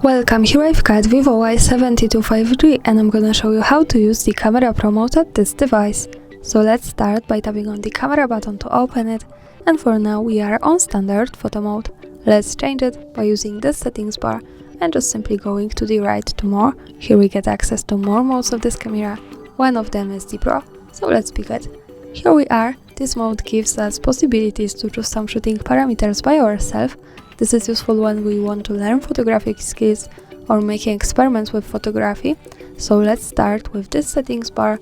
Welcome, here I've got VIVO Y72 5G and I'm gonna show you how to use the camera Pro mode at this device. So let's start by tapping on the camera button to open it, and for now we are on standard photo mode. Let's change it by using this settings bar and just simply going to the right to more. Here we get access to more modes of this camera. One of them is the Pro, so let's pick it. Here we are. This mode gives us possibilities to choose some shooting parameters by ourselves. This is useful when we want to learn photographic skills or making experiments with photography. So let's start with this settings bar.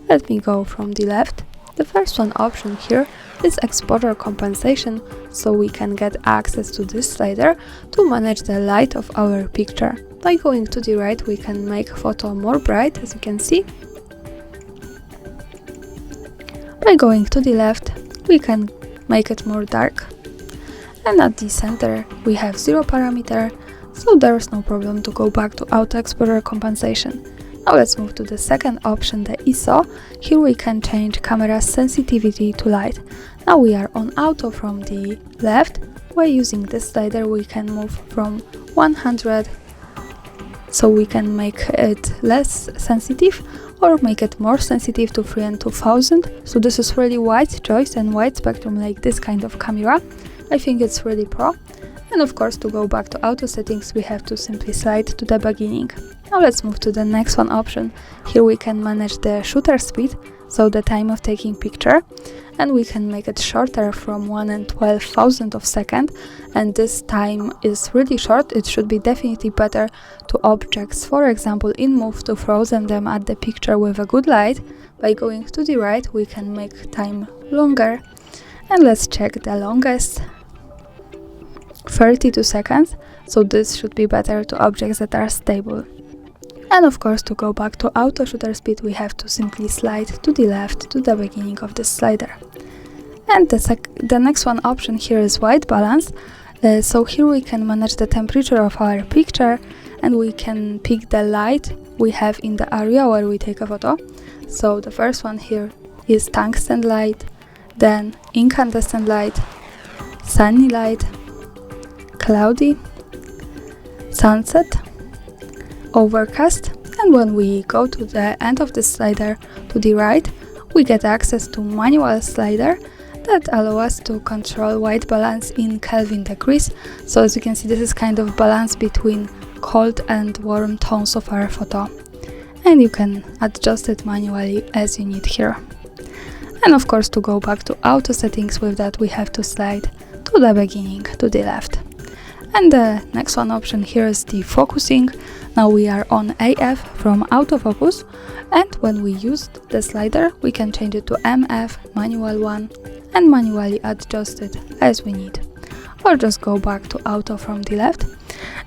Let me go from the left. The first one option here is exposure compensation, so we can get access to this slider to manage the light of our picture. By going to the right, we can make photo more bright, as you can see. By going to the left, we can make it more dark. And at the center we have 0 parameter, so there is no problem to go back to auto exposure compensation. Now let's move to the second option, the ISO. Here we can change camera's sensitivity to light. Now we are on auto from the left. By using this slider we can move from 100, so we can make it less sensitive or make it more sensitive to 3 and 2000. So this is really wide choice and wide spectrum like this kind of camera. I think it's really pro. And of course, to go back to auto settings we have to simply slide to the beginning. Now let's move to the next one option. Here we can manage the shutter speed, so the time of taking picture, and we can make it shorter from 1 and 12,000 of second, and this time is really short. It should be definitely better to objects, for example in move, to frozen them at the picture with a good light. By going to the right we can make time longer, and let's check the longest, 32 seconds, so this should be better to objects that are stable. And of course, to go back to auto shutter speed we have to simply slide to the left to the beginning of this slider. And the next one option here is white balance. So here we can manage the temperature of our picture, and we can pick the light we have in the area where we take a photo. So the first one here is tungsten light, then incandescent light, sunny light, cloudy, sunset, overcast, and when we go to the end of the slider to the right, we get access to manual slider that allow us to control white balance in Kelvin degrees. So as you can see, this is kind of balance between cold and warm tones of our photo, and you can adjust it manually as you need here. And of course, to go back to auto settings, with that we have to slide to the beginning to the left. And the next one option here is the focusing. Now we are on AF from autofocus, and when we use the slider we can change it to MF, manual one, and manually adjust it as we need, or just go back to auto from the left.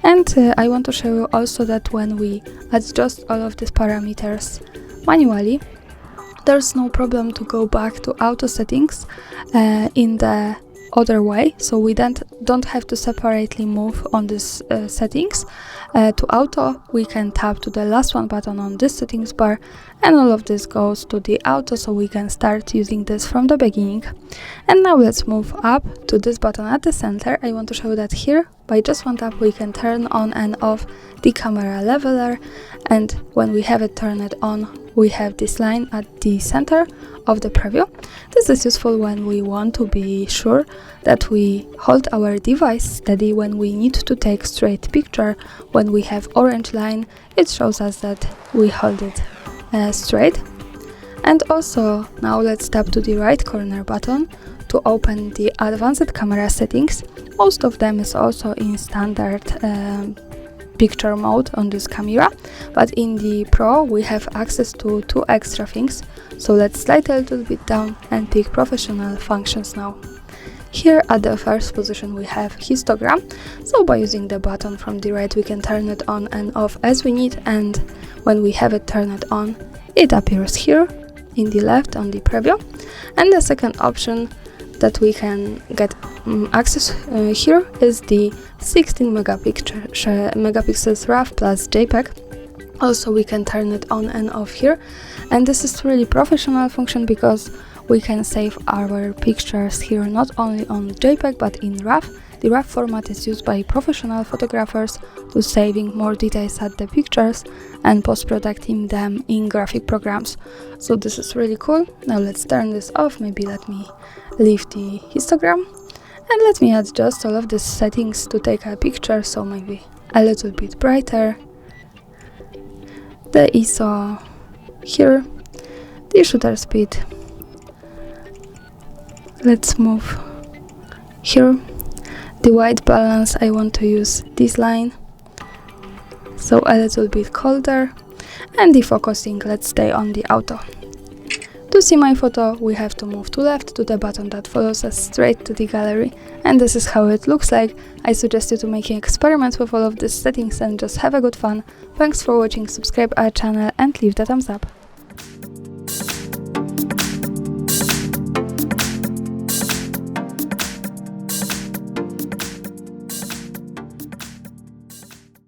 And I want to show you also that when we adjust all of these parameters manually, there's no problem to go back to auto settings in the other way, so we don't have to separately move on this settings. To auto we can tap to the last one button on this settings bar, and all of this goes to the auto, so we can start using this from the beginning. And now let's move up to this button at the center. I want to show you that here by just one tap we can turn on and off the camera leveler, and when we have it turned on we have this line at the center of the preview. This is useful when we want to be sure that we hold our device steady when we need to take straight picture. When we have orange line, it shows us that we hold it straight. And also now let's tap to the right corner button to open the advanced camera settings. Most of them is also in standard picture mode on this camera, but in the Pro we have access to 2 extra things. So let's slide a little bit down and pick professional functions now. Here at the first position we have histogram, so by using the button from the right we can turn it on and off as we need, and when we have it turned on it appears here in the left on the preview. And the second option that we can get access here is the 16 megapixels RAW plus JPEG. Also we can turn it on and off here, and this is really professional function because we can save our pictures here not only on JPEG but in RAW. The RAW format is used by professional photographers to saving more details at the pictures and post-producing them in graphic programs. So this is really cool. Now let's turn this off. Maybe let me leave the histogram and let me adjust all of these settings to take a picture, so maybe a little bit brighter. The ISO here, the shutter speed, let's move here. The white balance, I want to use this line, so a little bit colder, and the focusing, let's stay on the auto. To see my photo, we have to move to left to the button that follows us straight to the gallery, and this is how it looks like. I suggest you to make experiments with all of these settings and just have a good fun. Thanks for watching, subscribe our channel and leave the thumbs up.